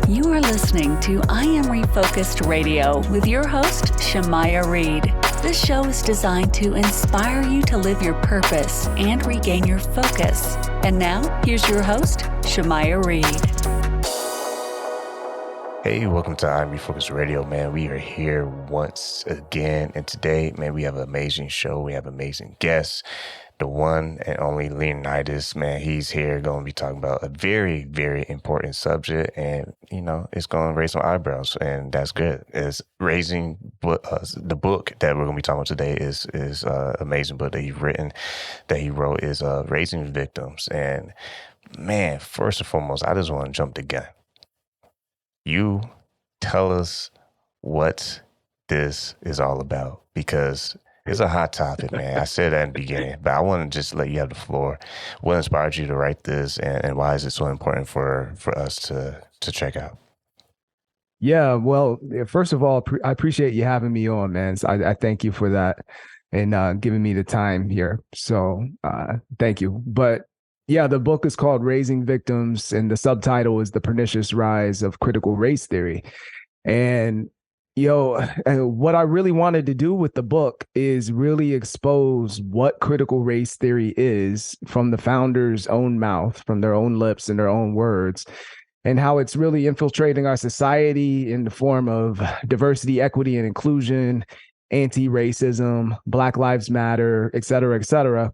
You are listening to I Am Refocused Radio with your host, Shamaya Reed. This show is designed to inspire you to live your purpose and regain your focus. And now, here's your host, Shamaya Reed. Hey, welcome to I Am Refocused Radio, man. We are here once again. And today, man, we have an amazing show. We have amazing guests. The one and only Leonydus, man, he's here going to be talking about a very, very important subject. And, you know, it's going to raise some eyebrows, and that's good. It's raising the book that we're going to be talking about today is amazing book that he wrote is Raising Victims. And, man, first and foremost, I just want to jump the gun. You tell us what this is all about, because it's a hot topic, man. I said that in the beginning, but I want to just let you have the floor. What inspired you to write this, and why is it so important for us to check out? Yeah, well, first of all, I appreciate you having me on, man. So I thank you for that and giving me the time here. So thank you. But yeah, the book is called Raising Victims, and the subtitle is The Pernicious Rise of Critical Race Theory. And what I really wanted to do with the book is really expose what critical race theory is from the founders' own mouth, from their own lips and their own words, and how it's really infiltrating our society in the form of diversity, equity, and inclusion, anti-racism, Black Lives Matter, et cetera,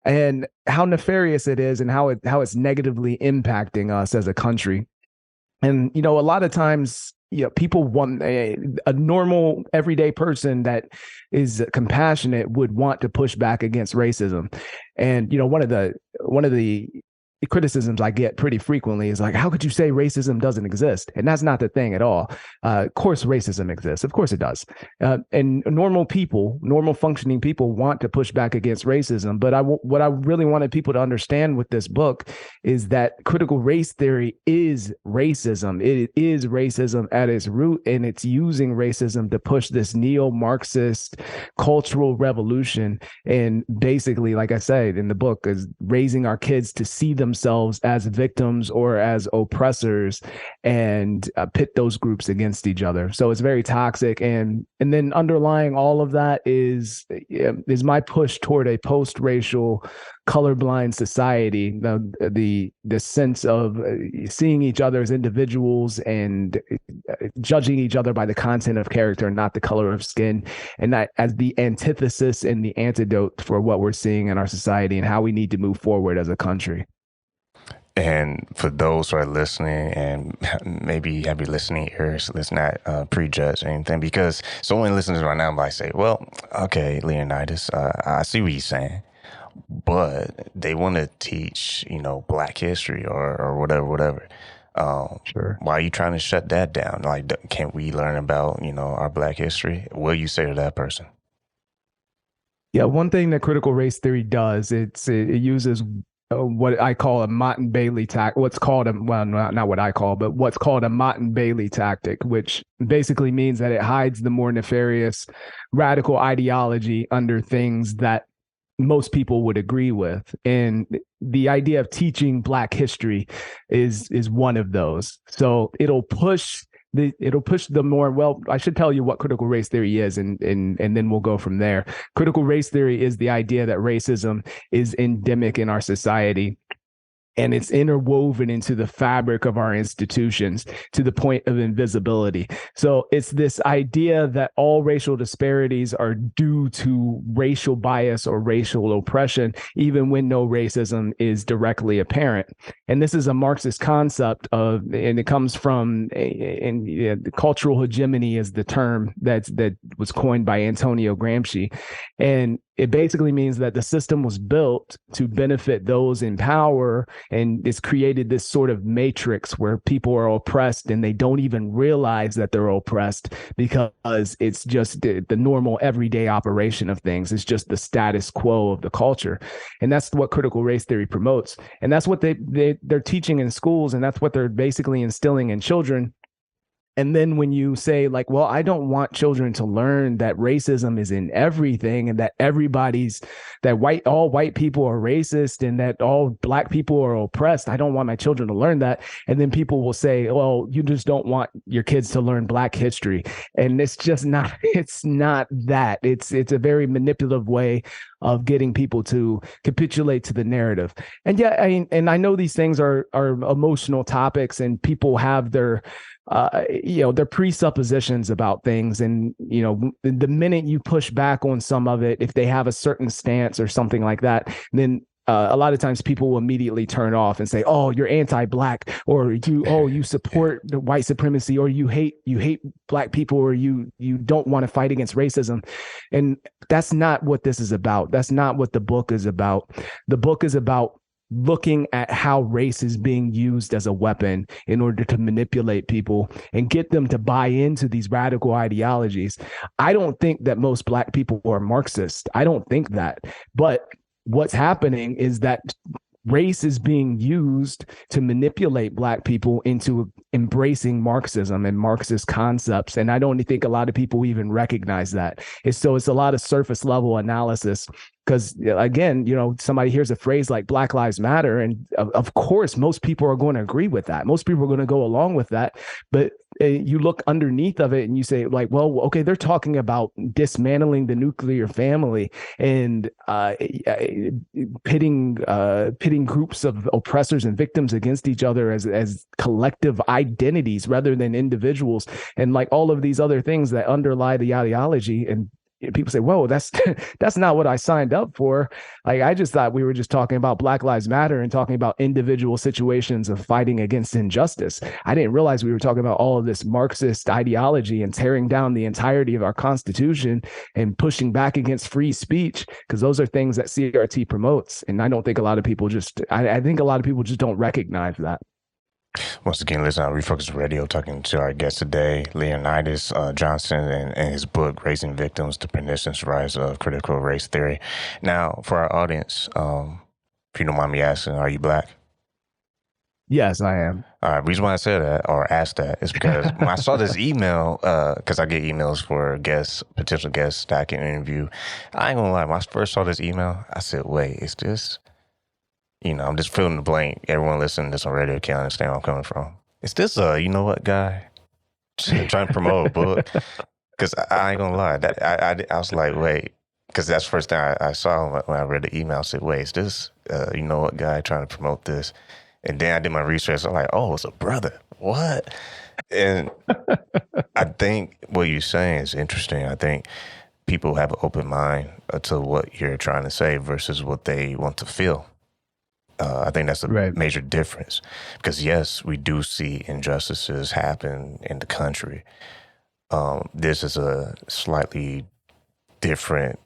and how nefarious it is and how it's negatively impacting us as a country. And, a lot of times, people want a normal everyday person that is compassionate would want to push back against racism. And, one of the criticisms I get pretty frequently is like, how could you say racism doesn't exist? And that's not the thing at all. Of course, racism exists. Of course it does. And normal functioning people want to push back against racism. But what I really wanted people to understand with this book is that critical race theory is racism. It is racism at its root, and it's using racism to push this neo-Marxist cultural revolution. And basically, like I said in the book, is raising our kids to see themselves as victims or as oppressors and pit those groups against each other. So it's very toxic. And then underlying all of that is my push toward a post-racial, colorblind society, the sense of seeing each other as individuals and judging each other by the content of character, not the color of skin, and that as the antithesis and the antidote for what we're seeing in our society and how we need to move forward as a country. And for those who are listening and maybe have your listening ears, let's not prejudge anything, because someone listens right now might say, well, okay, Leonydus, I see what you're saying, but they want to teach, Black history or whatever. Sure. Why are you trying to shut that down? Like, can't we learn about, our Black history? What do you say to that person? Yeah, one thing that critical race theory does, it uses what I call a Mott and Bailey tactic. What's called a Mott and Bailey tactic, which basically means that it hides the more nefarious radical ideology under things that most people would agree with. And the idea of teaching Black history is one of those. So it'll push the more, well, I should tell you what critical race theory is, and then we'll go from there. Critical race theory is the idea that racism is endemic in our society, and it's interwoven into the fabric of our institutions to the point of invisibility. So it's this idea that all racial disparities are due to racial bias or racial oppression, even when no racism is directly apparent. And this is a Marxist concept and it comes from cultural hegemony is the term that was coined by Antonio Gramsci. And it basically means that the system was built to benefit those in power, and it's created this sort of matrix where people are oppressed and they don't even realize that they're oppressed because it's just the normal everyday operation of things. It's just the status quo of the culture. And that's what critical race theory promotes. And that's what they're teaching in schools, and that's what they're basically instilling in children. And then when you say like, well, I don't want children to learn that racism is in everything and that all white people are racist and that all black people are oppressed. I don't want my children to learn that. And then people will say, well, you just don't want your kids to learn Black history. And it's just not, it's not that. It's a very manipulative way of getting people to capitulate to the narrative. And yeah, I know these things are emotional topics and people have their their presuppositions about things. And, the minute you push back on some of it, if they have a certain stance or something like that, then a lot of times people will immediately turn off and say, oh, you're anti-Black, or you support the white supremacy, or you hate Black people, or you don't want to fight against racism. And that's not what this is about. That's not what the book is about. The book is about looking at how race is being used as a weapon in order to manipulate people and get them to buy into these radical ideologies. I don't think that most Black people are Marxist. I don't think that. But what's happening is that race is being used to manipulate Black people into embracing Marxism and Marxist concepts. And I don't think a lot of people even recognize that. It's a lot of surface level analysis. Because again, somebody hears a phrase like Black Lives Matter, and of course, most people are going to agree with that. Most people are going to go along with that. But you look underneath of it and you say, like, well, okay, they're talking about dismantling the nuclear family and pitting groups of oppressors and victims against each other as collective identities rather than individuals, and like all of these other things that underlie the ideology. And people say, whoa, that's not what I signed up for. Like, I just thought we were just talking about Black Lives Matter and talking about individual situations of fighting against injustice. I didn't realize we were talking about all of this Marxist ideology and tearing down the entirety of our Constitution and pushing back against free speech, because those are things that CRT promotes. And I don't think a lot of people I think a lot of people just don't recognize that. Once again, listen to Refocus Radio, talking to our guest today, Leonydus Johnson, and his book, Raising Victims, The Pernicious Rise of Critical Race Theory. Now, for our audience, if you don't mind me asking, are you Black? Yes, I am. All right. Reason why I said that or asked that is because when I saw this email, because I get emails for potential guests that I can interview. I ain't gonna lie, when I first saw this email, I said, wait, is this... I'm just filling the blank. Everyone listening to this on radio can understand where I'm coming from. Is this you know what, guy? Trying to promote a book? Because I ain't gonna lie. I was like, wait, because that's the first thing I saw when I read the email. I said, wait, is this you know what, guy trying to promote this? And then I did my research. I'm like, oh, it's a brother. What? And I think what you're saying is interesting. I think people have an open mind to what you're trying to say versus what they want to feel. I think that's a major difference, because yes, we do see injustices happen in the country. This is a slightly different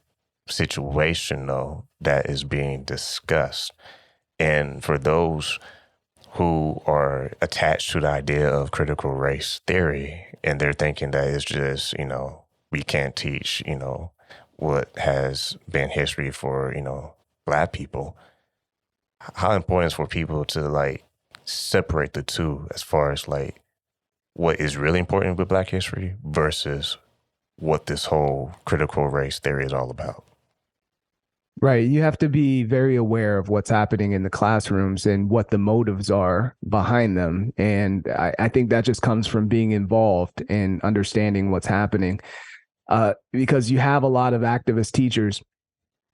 situation, though, that is being discussed. And for those who are attached to the idea of critical race theory, and they're thinking that it's just, we can't teach, what has been history for, Black people. How important is for people to separate the two as far as what is really important with Black history versus what this whole critical race theory is all about? Right. You have to be very aware of what's happening in the classrooms and what the motives are behind them. And I think that just comes from being involved and understanding what's happening, because you have a lot of activist teachers.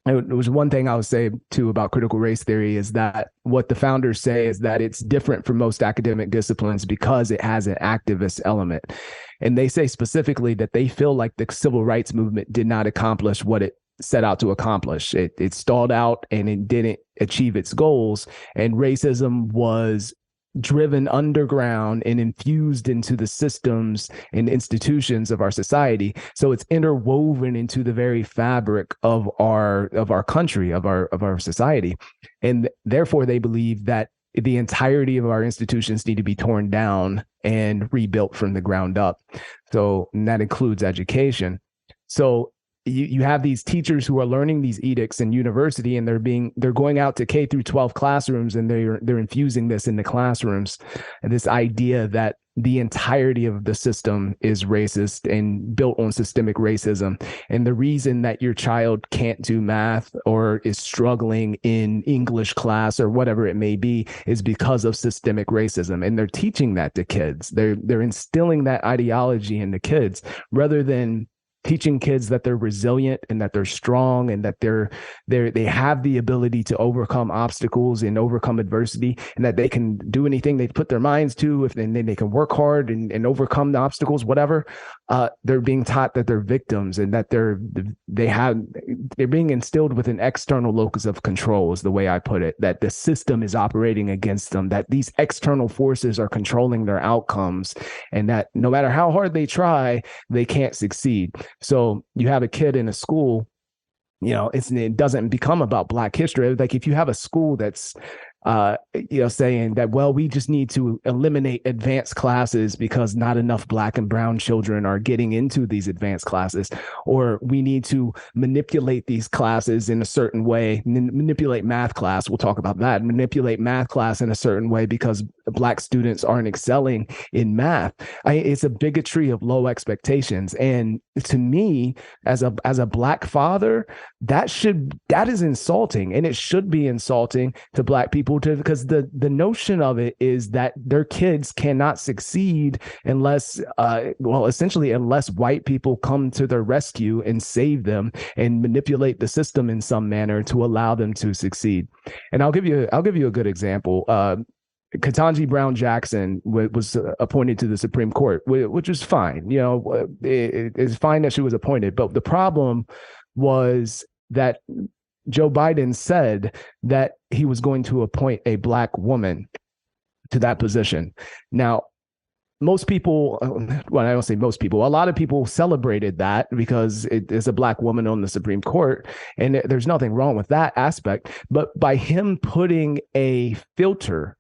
It was one thing I would say too about critical race theory is that what the founders say is that it's different from most academic disciplines because it has an activist element. And they say specifically that they feel like the civil rights movement did not accomplish what it set out to accomplish. It stalled out and it didn't achieve its goals. And racism was driven underground and infused into the systems and institutions of our society. So it's interwoven into the very fabric of our country, of our society. And therefore they believe that the entirety of our institutions need to be torn down and rebuilt from the ground up. So, and that includes education. So you have these teachers who are learning these edicts in university, and they're going out to K through 12 classrooms, and they're infusing this in the classrooms, and this idea that the entirety of the system is racist and built on systemic racism. And the reason that your child can't do math or is struggling in English class or whatever it may be is because of systemic racism. And they're teaching that to kids. They're instilling that ideology into kids rather than teaching kids that they're resilient and that they're strong and that they have the ability to overcome obstacles and overcome adversity, and that they can do anything they put their minds to, if they can work hard and overcome the obstacles, whatever. They're being taught that they're victims and that they're being instilled with an external locus of control, is the way I put it, that the system is operating against them, that these external forces are controlling their outcomes, and that no matter how hard they try, they can't succeed. So you have a kid in a school, it doesn't become about Black history. Like if you have a school that's saying that, well, we just need to eliminate advanced classes because not enough Black and brown children are getting into these advanced classes, or we need to manipulate these classes in a certain way, manipulate math class. We'll talk about that. Manipulate math class in a certain way because Black students aren't excelling in math. It's a bigotry of low expectations. And to me, as a Black father, that is insulting, and it should be insulting to Black people because the notion of it is that their kids cannot succeed unless white people come to their rescue and save them and manipulate the system in some manner to allow them to succeed. And I'll give you a good example. Ketanji Brown Jackson was appointed to the Supreme Court, which is fine. It's fine that she was appointed, but the problem was that Joe Biden said that he was going to appoint a Black woman to that position. Now, most people, well, I don't say most people, a lot of people celebrated that because it is a Black woman on the Supreme Court, and there's nothing wrong with that aspect. But by him putting a filter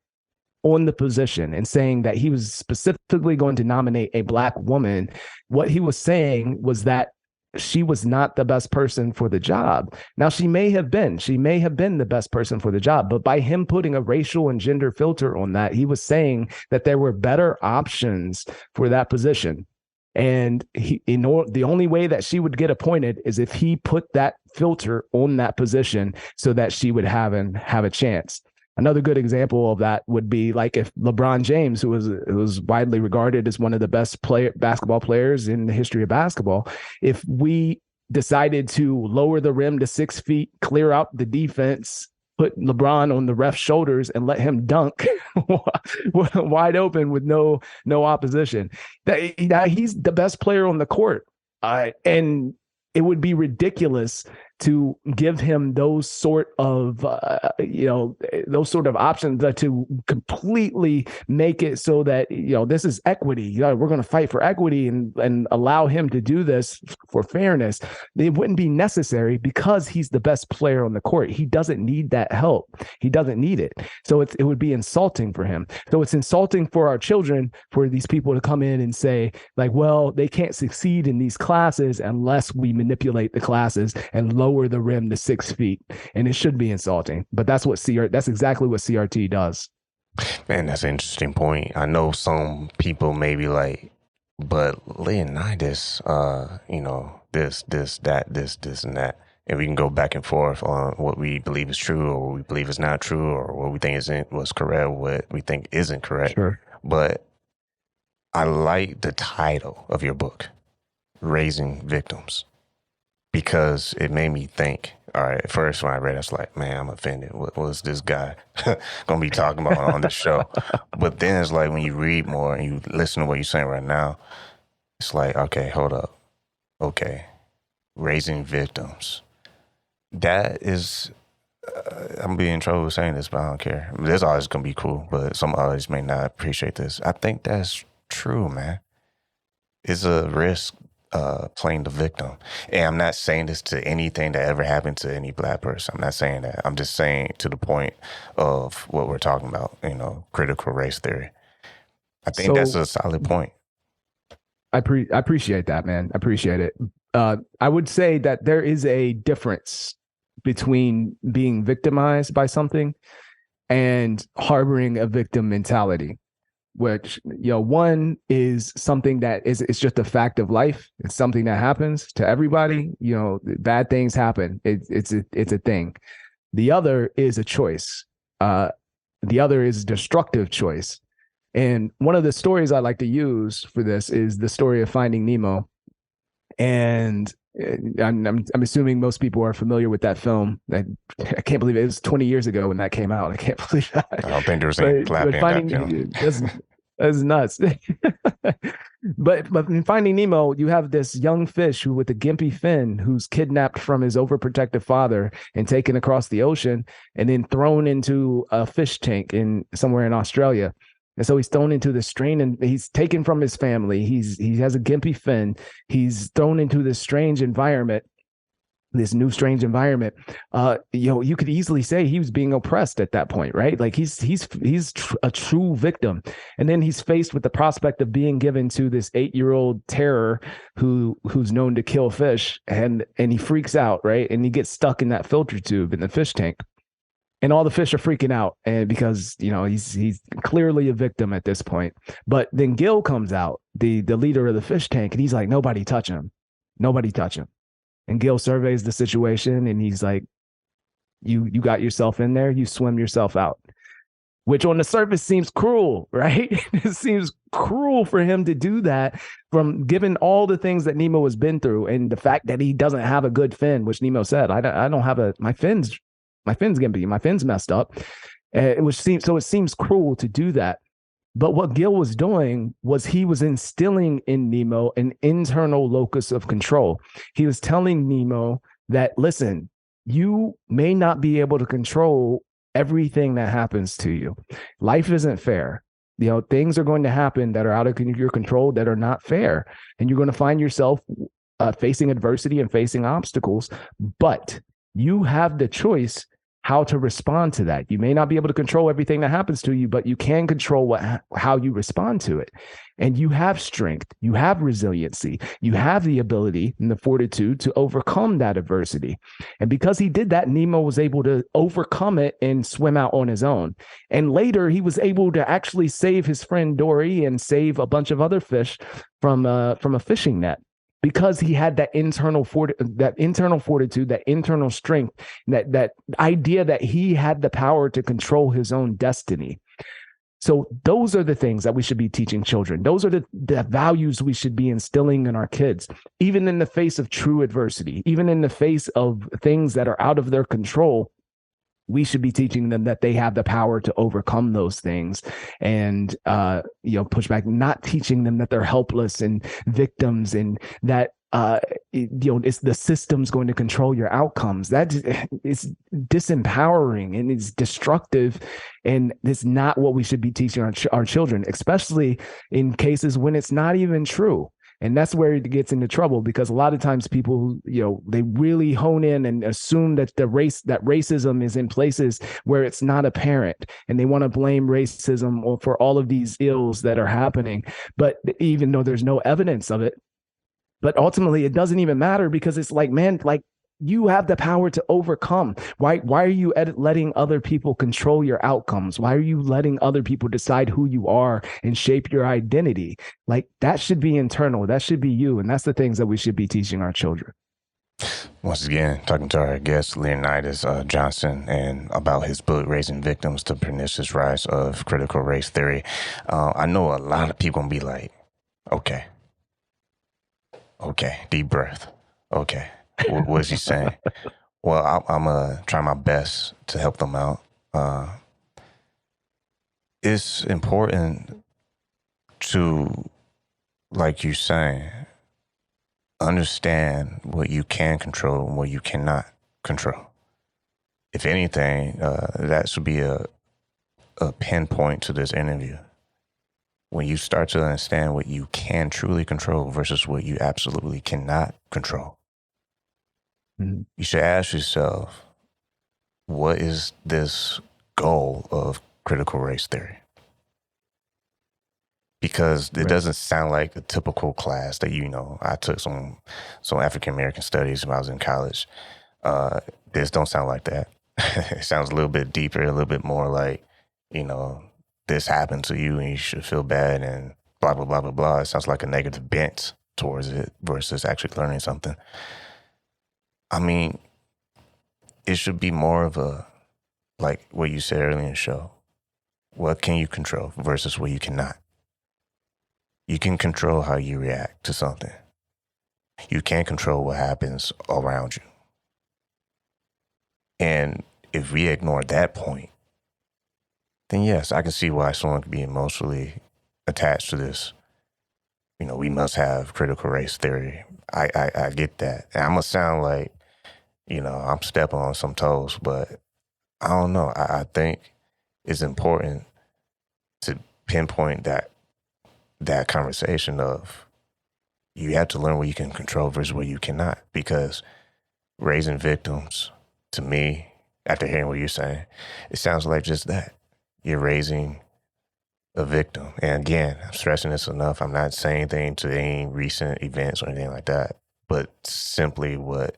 on the position and saying that he was specifically going to nominate a Black woman, what he was saying was that she was not the best person for the job. Now, she may have been the best person for the job, but by him putting a racial and gender filter on that, he was saying that there were better options for that position. And the only way that she would get appointed is if he put that filter on that position so that she would have a chance. Another good example of that would be like if LeBron James, who was widely regarded as one of the best basketball players in the history of basketball, if we decided to lower the rim to 6 feet, clear out the defense, put LeBron on the ref's shoulders and let him dunk wide open with no opposition, he's the best player on the court. And it would be ridiculous to give him those sort of options to completely make it so that, this is equity. We're going to fight for equity and allow him to do this for fairness. It wouldn't be necessary because he's the best player on the court. He doesn't need that help. He doesn't need it. So it would be insulting for him. So it's insulting for our children for these people to come in and say like, well, they can't succeed in these classes unless we manipulate the classes and lower the rim to 6 feet. And it should be insulting, but that's exactly what CRT does. Man, that's an interesting point. I know some people may be like, but Leonydus, this, and that. And we can go back and forth on what we believe is true or what we believe is not true or what we think was correct, what we think isn't correct. Sure. But I like the title of your book, Raising Victims, because it made me think. All right, at first when I read it, I was like, man, I'm offended. What was this guy going to be talking about on the show? But then it's like when you read more and you listen to what you're saying right now, it's like, okay, hold up. Okay, raising victims. That is, I'm being in trouble with saying this, but I don't care. This always going to be cool, but some others may not appreciate this. I think that's true, man. It's a risk playing the victim. And I'm not saying this to anything that ever happened to any Black person. I'm not saying that. I'm just saying to the point of what we're talking about, critical race theory. I think that's a solid point. I appreciate that, man. I appreciate it. I would say that there is a difference between being victimized by something and harboring a victim mentality. which, one is something that it's just a fact of life. It's something that happens to everybody. Bad things happen. It's a thing. The other is a choice. The other is destructive choice. And one of the stories I like to use for this is the story of Finding Nemo. And I'm assuming most people are familiar with that film. I can't believe it was 20 years ago when that came out. I can't believe that. I don't think there was any clapping in that film. That's nuts. But in Finding Nemo, you have this young fish with a gimpy fin who's kidnapped from his overprotective father and taken across the ocean and then thrown into a fish tank somewhere in Australia. And so he's thrown into this strain, and he's taken from his family. He has a gimpy fin. He's thrown into this strange environment, this new strange environment. You could easily say he was being oppressed at that point, right? Like he's a true victim. And then he's faced with the prospect of being given to this 8-year-old terror who's known to kill fish, and he freaks out, right? And he gets stuck in that filter tube in the fish tank. And all the fish are freaking out, and because he's clearly a victim at this point. But then Gil comes out, the leader of the fish tank, and he's like, "Nobody touch him, nobody touch him." And Gil surveys the situation, and he's like, "You got yourself in there, you swim yourself out," which on the surface seems cruel, right? It seems cruel for him to do that, from given all the things that Nemo has been through, and the fact that he doesn't have a good fin, which Nemo said, "I don't have my fin's gimpy, my fin's messed up." It seems cruel to do that. But what Gil was doing was he was instilling in Nemo an internal locus of control. He was telling Nemo that, listen, you may not be able to control everything that happens to you. Life isn't fair. Things are going to happen that are out of your control, that are not fair. And you're going to find yourself facing adversity and facing obstacles, but you have the choice how to respond to that. You may not be able to control everything that happens to you, but you can control how you respond to it. And you have strength, you have resiliency, you have the ability and the fortitude to overcome that adversity. And because he did that, Nemo was able to overcome it and swim out on his own. And later he was able to actually save his friend Dory and save a bunch of other fish from a fishing net, because he had that internal fortitude, that internal strength, that idea that he had the power to control his own destiny. So those are the things that we should be teaching children. Those are the values we should be instilling in our kids, even in the face of true adversity, even in the face of things that are out of their control. We should be teaching them that they have the power to overcome those things and, push back, not teaching them that they're helpless and victims and that, it's the system's going to control your outcomes. That is disempowering and it's destructive. And it's not what we should be teaching our children, especially in cases when it's not even true. And that's where it gets into trouble, because a lot of times people, they really hone in and assume that racism is in places where it's not apparent, and they want to blame racism for all of these ills that are happening. But even though there's no evidence of it, but ultimately it doesn't even matter, because it's like, man, like, you have the power to overcome. Why are you letting other people control your outcomes? Why are you letting other people decide who you are and shape your identity? Like, that should be internal. That should be you. And that's the things that we should be teaching our children. Once again, talking to our guest, Leonydus Johnson, and about his book, Raising Victims: The Pernicious Rise of Critical Race Theory. I know a lot of people gonna be like, okay, deep breath. Okay. What is he saying? Well, I'm going to try my best to help them out. It's important to, like you're saying, understand what you can control and what you cannot control. If anything, that should be a pinpoint to this interview. When you start to understand what you can truly control versus what you absolutely cannot control, you should ask yourself, what is this goal of critical race theory? Because it doesn't sound like a typical class that, I took some African American studies when I was in college. This don't sound like that. It sounds a little bit deeper, a little bit more like, this happened to you and you should feel bad and blah, blah, blah, blah, blah. It sounds like a negative bent towards it versus actually learning something. I mean, it should be more of a, like what you said earlier in the show. What can you control versus what you cannot? You can control how you react to something. You can't control what happens around you. And if we ignore that point, then yes, I can see why someone could be emotionally attached to this. You know, we must have critical race theory. I get that. And I'm going to sound like, you know, I'm stepping on some toes, but I don't know. I think it's important to pinpoint that conversation of you have to learn what you can control versus what you cannot, because raising victims, to me, after hearing what you're saying, it sounds like just that. You're raising a victim. And again, I'm stressing this enough. I'm not saying anything to any recent events or anything like that, but simply what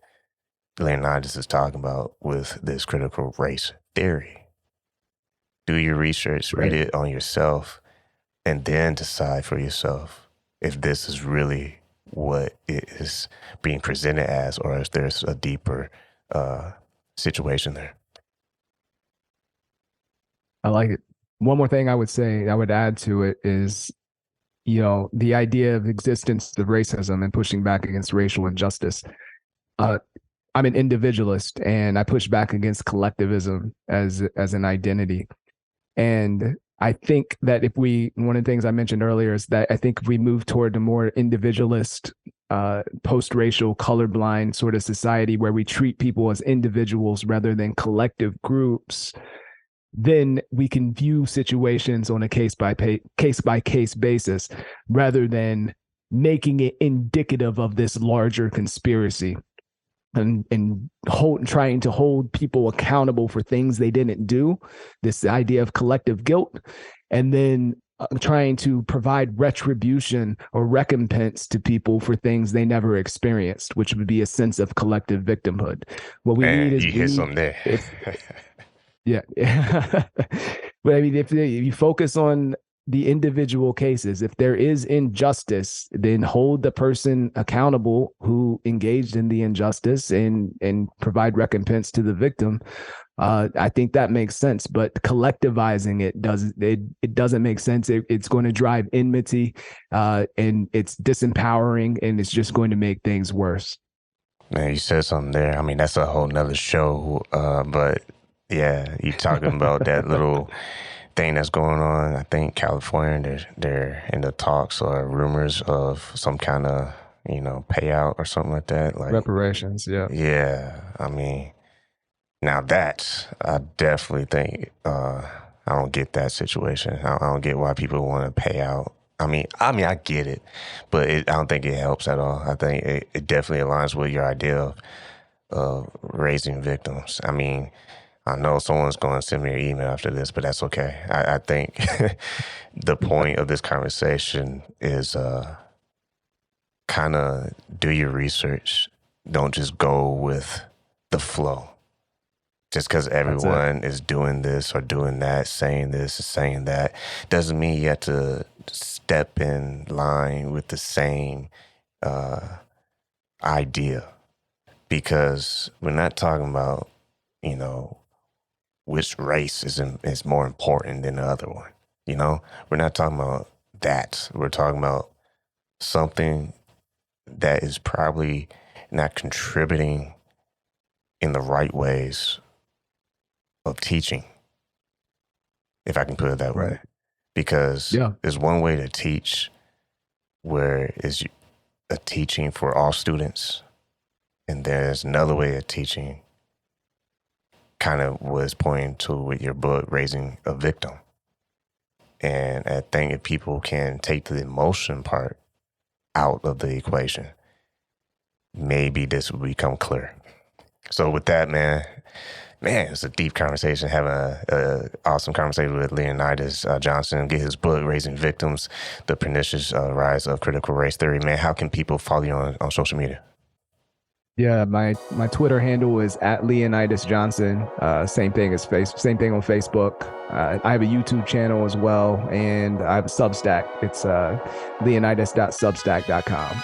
Leonydus is talking about with this critical race theory. Do your research, read it on yourself, and then decide for yourself if this is really what it is being presented as, or if there's a deeper situation there. I like it. One more thing I would say, I would add to it is, you know, the idea of existence of racism and pushing back against racial injustice. I'm an individualist, and I push back against collectivism as an identity. And I think that one of the things I mentioned earlier is that I think if we move toward a more individualist, post-racial, colorblind sort of society where we treat people as individuals rather than collective groups, then we can view situations on a case-by-case basis rather than making it indicative of this larger conspiracy and trying to hold people accountable for things they didn't do, this idea of collective guilt, and then trying to provide retribution or recompense to people for things they never experienced, which would be a sense of collective victimhood. What we need is... You hit something there. Yeah. But I mean, if you focus on the individual cases, if there is injustice, then hold the person accountable who engaged in the injustice and provide recompense to the victim. I think that makes sense, but collectivizing it doesn't make sense. It's going to drive enmity, and it's disempowering, and it's just going to make things worse. Man, you said something there. I mean, that's a whole nother show, but yeah, you're talking about that little thing that's going on. I think California, they're in the talks or rumors of some kind of, you know, payout or something like that. Like reparations, yeah. Yeah, I mean, now that I definitely think I don't get that situation. I don't get why people want to pay out. I mean, I get it, but I don't think it helps at all. I think it definitely aligns with your idea of raising victims. I mean, I know someone's going to send me an email after this, but that's okay. I think the point of this conversation is kind of do your research. Don't just go with the flow. Just because everyone is doing this or doing that, saying this or saying that, doesn't mean you have to step in line with the same idea. Because we're not talking about, you know, which race is more important than the other one. You know, we're not talking about that. We're talking about something that is probably not contributing in the right ways of teaching, if I can put it that way. Because there's one way to teach where it's a teaching for all students, and there's another way of teaching, kind of was pointing to with your book, Raising a Victim. And I think if people can take the emotion part out of the equation, maybe this will become clear. So with that, man, it's a deep conversation, having an awesome conversation with Leonydus Johnson. Get his book, Raising Victims, The Pernicious Rise of Critical Race Theory. Man, how can people follow you on social media? Yeah, my Twitter handle is @Leonydus Johnson. Same thing on Facebook. I have a YouTube channel as well, and I have a Substack. It's leonydus.substack.com.